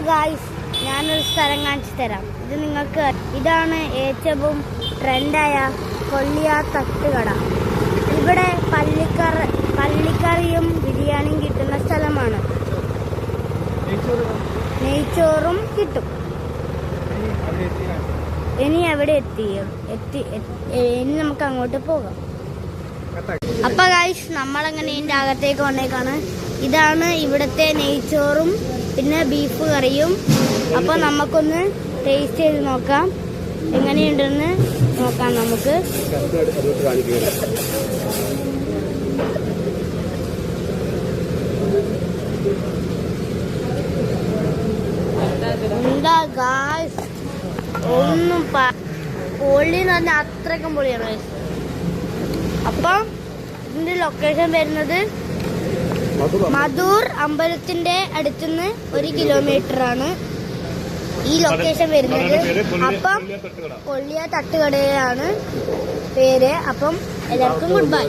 Guys, ഞാനൊരു സ്ഥലം കാണിച്ചു തരാം. ഇത് നിങ്ങൾക്ക് ഇതാണ് ഏറ്റവും ട്രെൻഡായ കൊള്ളിയ തട്ടുകട. ഇവിടെ പള്ളിക്കറിയും ബിരിയാണിയും കിട്ടുന്ന സ്ഥലമാണ്. നെയ്ച്ചോറും കിട്ടും. ഇനി എവിടെ ഇനി നമുക്ക് അങ്ങോട്ട് പോകാം. അപ്പൊ ഗായ്സ്, നമ്മളങ്ങനെ ഇതിന്റെ അകത്തേക്ക് വന്നേക്കാണ്. ഇതാണ് ഇവിടുത്തെ നെയ്ച്ചോറും പിന്നെ ബീഫ് കറിയും. അപ്പൊ നമുക്കൊന്ന് ടേസ്റ്റ് ചെയ്ത് നോക്കാം, എങ്ങനെയുണ്ടെന്ന് നോക്കാം. നമുക്ക് എന്താ ഗായ്സ്, ഒന്നും പൊള്ളിന്ന് പറഞ്ഞാൽ അത്രയ്ക്കും പൊളിയാണ്. അപ്പം ഇതിന്റെ ലൊക്കേഷൻ വരുന്നത് മധൂർ അമ്പലത്തിന്റെ അടുത്തുനിന്ന് 1 കിലോമീറ്റർ ആണ് ഈ ലൊക്കേഷൻ വരുന്നത്. അപ്പം കൊള്ളിയ തട്ടുകടയാണ് പേര്. അപ്പം എല്ലാവർക്കും ഗുഡ് ബൈ.